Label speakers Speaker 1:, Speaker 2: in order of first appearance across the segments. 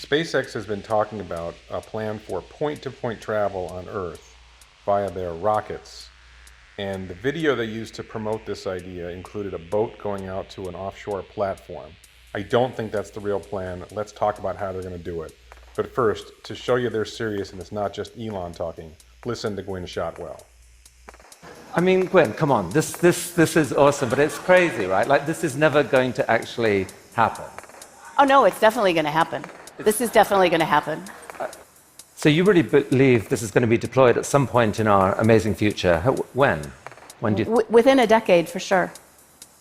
Speaker 1: SpaceX has been talking about a plan for point-to-point travel on Earth via their rockets. And the video they used to promote this idea included a boat going out to an offshore platform. I don't think that's the real plan. Let's talk about how they're going to do it. But first, to show you they're serious and it's not just Elon talking, listen to Gwynne Shotwell.
Speaker 2: I mean, Gwynne, come on. This is awesome, but it's crazy, right? Like, this is never going to actually happen.
Speaker 3: Oh, no, it's definitely going to happen. This is definitely going to happen.
Speaker 2: So you really believe this is going to be deployed at some point in our amazing future? When? When do you...
Speaker 3: Within a decade, for sure.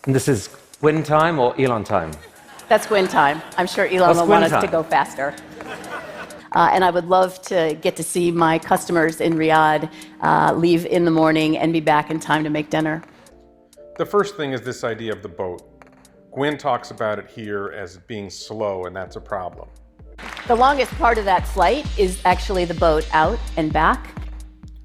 Speaker 2: And this is Gwynne time or Elon time?
Speaker 3: That's Gwynne time. I'm sure Elon will want us to go faster. And I would love to get to see my customers in Riyadh leave in the morning and be back in time to make dinner.
Speaker 1: The first thing is this idea of the boat. Gwynne talks about it here as being slow, and that's a problem.
Speaker 3: The longest part of that flight is actually the boat out and back.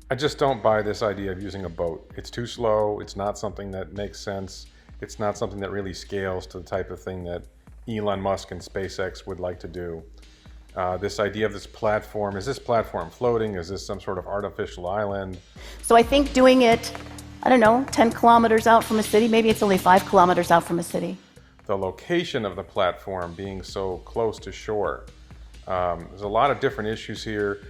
Speaker 1: I just don't buy this idea of using a boat. It's too slow. It's not something that makes sense. It's not something that really scales to the type of thing that Elon Musk and SpaceX would like to do. This idea of this platform, is this platform floating? Is this some sort of artificial island?
Speaker 3: So I think doing it, I don't know, 10 kilometers out from a city, maybe it's only 5 kilometers out from a city.
Speaker 1: The location of the platform being so close to shore. There's a lot of different issues here.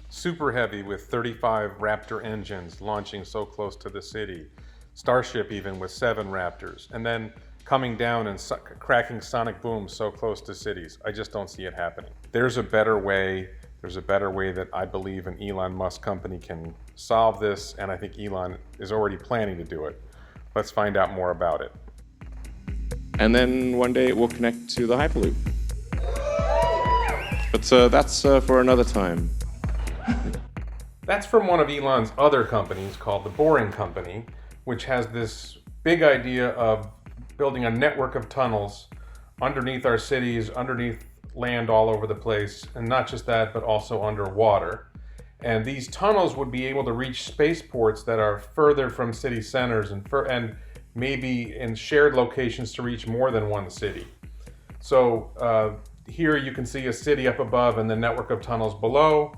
Speaker 1: Super heavy with 35 Raptor engines launching so close to the city. Starship even with 7 Raptors. And then coming down and cracking sonic booms so close to cities. I just don't see it happening. There's a better way. There's a better way that I believe an Elon Musk company can solve this, and I think Elon is already planning to do it. Let's find out more about it.
Speaker 4: And then one day it will connect to the hyperloop. But that's for another time.
Speaker 1: That's from one of Elon's other companies called the Boring Company, which has this big idea of building a network of tunnels underneath our cities, underneath land all over the place, and not just that, but also underwater. And these tunnels would be able to reach spaceports that are further from city centers and maybe in shared locations to reach more than one city. So here you can see a city up above and the network of tunnels below,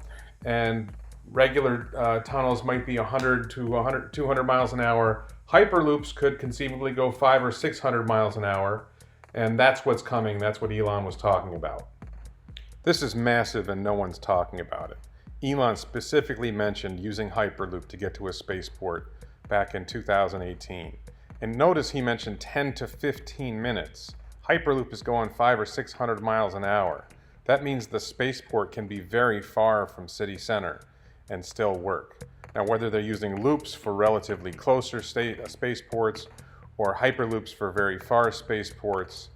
Speaker 1: and regular tunnels might be 100 to 200 miles an hour. Hyperloops could conceivably go 500 or 600 miles an hour, and that's what's coming. That's what Elon was talking about. This is massive and no one's talking about it. Elon specifically mentioned using Hyperloop to get to a spaceport back in 2018. And notice he mentioned 10 to 15 minutes. Hyperloop is going 500 or 600 miles an hour. That means the spaceport can be very far from city center and still work. Now, whether they're using loops for relatively closer spaceports or hyperloops for very far spaceports,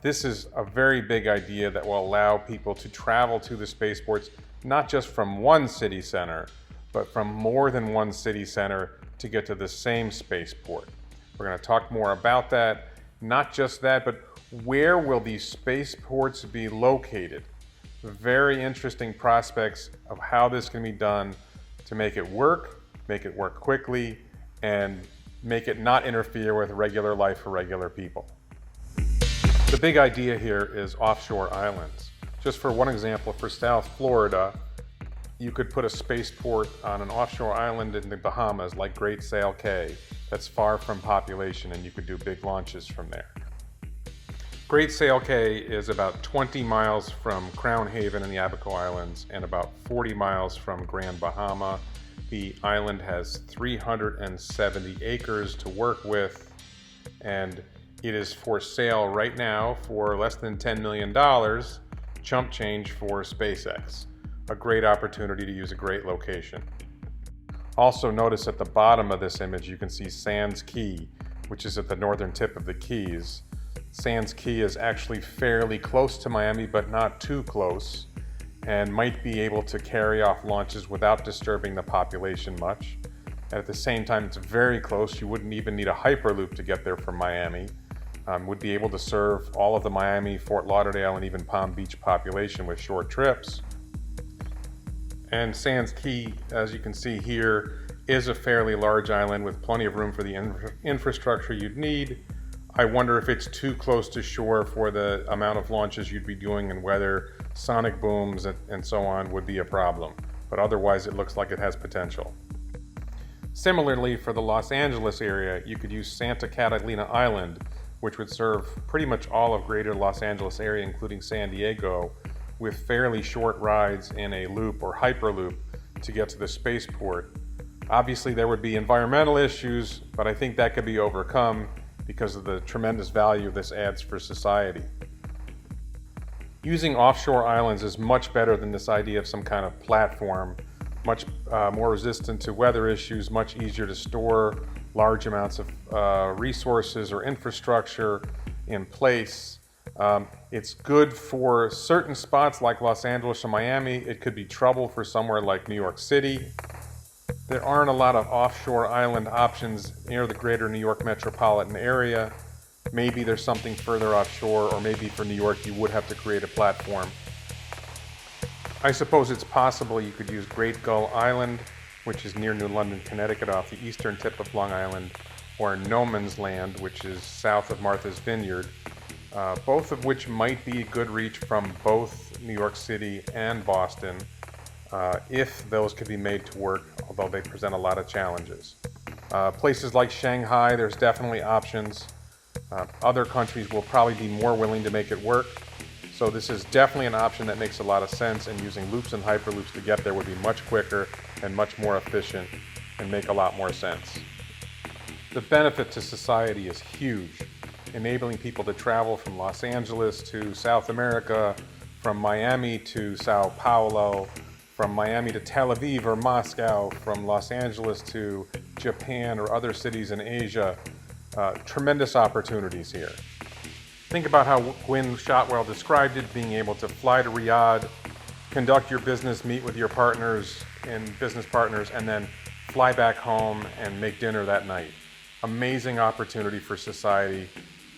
Speaker 1: this is a very big idea that will allow people to travel to the spaceports, not just from one city center, but from more than one city center to get to the same spaceport. We're going to talk more about that. Not just that, but where will these spaceports be located? Very interesting prospects of how this can be done to make it work quickly, and make it not interfere with regular life for regular people. The big idea here is offshore islands. Just for one example, for South Florida, you could put a spaceport on an offshore island in the Bahamas like Great Sail Cay that's far from population, and you could do big launches from there. Great Sail Cay is about 20 miles from Crown Haven in the Abaco Islands and about 40 miles from Grand Bahama. The island has 370 acres to work with, and it is for sale right now for less than $10 million, chump change for SpaceX. A great opportunity to use a great location. Also notice at the bottom of this image you can see Sands Key, which is at the northern tip of the Keys. Sands Key is actually fairly close to Miami, but not too close, and might be able to carry off launches without disturbing the population much. And at the same time, it's very close. You wouldn't even need a Hyperloop to get there from Miami. Would be able to serve all of the Miami, Fort Lauderdale, and even Palm Beach population with short trips. And Sands Key, as you can see here, is a fairly large island with plenty of room for the infrastructure you'd need. I wonder if it's too close to shore for the amount of launches you'd be doing and whether sonic booms and so on would be a problem. But otherwise, it looks like it has potential. Similarly, for the Los Angeles area, you could use Santa Catalina Island, which would serve pretty much all of greater Los Angeles area, including San Diego, with fairly short rides in a loop or hyperloop to get to the spaceport. Obviously, there would be environmental issues, but I think that could be overcome because of the tremendous value this adds for society. Using offshore islands is much better than this idea of some kind of platform, much more resistant to weather issues, much easier to store large amounts of resources or infrastructure in place. It's good for certain spots like Los Angeles or Miami. It could be trouble for somewhere like New York City. There aren't a lot of offshore island options near the greater New York metropolitan area. Maybe there's something further offshore, or maybe for New York you would have to create a platform. I suppose it's possible you could use Great Gull Island, which is near New London, Connecticut, off the eastern tip of Long Island, or No Man's Land, which is south of Martha's Vineyard, both of which might be a good reach from both New York City and Boston, if those could be made to work, although they present a lot of challenges. Places like Shanghai, there's definitely options. Other countries will probably be more willing to make it work. So this is definitely an option that makes a lot of sense, and using loops and hyperloops to get there would be much quicker and much more efficient and make a lot more sense. The benefit to society is huge, enabling people to travel from Los Angeles to South America, from Miami to Sao Paulo, from Miami to Tel Aviv or Moscow, from Los Angeles to Japan or other cities in Asia. Tremendous opportunities here. Think about how Gwynne Shotwell described it, being able to fly to Riyadh, conduct your business, meet with your partners and business partners, and then fly back home and make dinner that night. Amazing opportunity for society.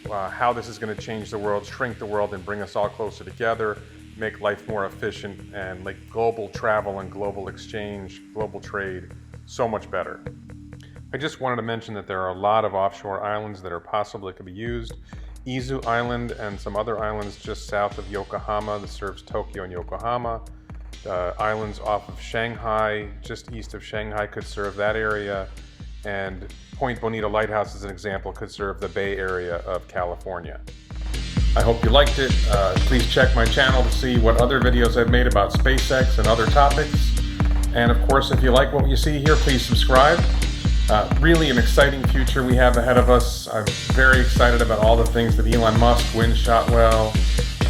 Speaker 1: How this is going to change the world, shrink the world, and bring us all closer together, make life more efficient, and make global travel and global exchange, global trade so much better. I just wanted to mention that there are a lot of offshore islands that are possible that could be used. Izu Island and some other islands just south of Yokohama that serves Tokyo and Yokohama. Islands off of Shanghai, just east of Shanghai, could serve that area. And Point Bonita Lighthouse, as an example, could serve the Bay Area of California. I hope you liked it. Please check my channel to see what other videos I've made about SpaceX and other topics. And of course, if you like what you see here, please subscribe. Really an exciting future we have ahead of us. I'm very excited about all the things that Elon Musk, Gwynne Shotwell,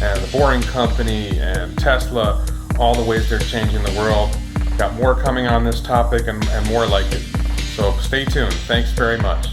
Speaker 1: and the Boring Company, and Tesla, all the ways they're changing the world. Got more coming on this topic and more like it. So stay tuned. Thanks very much.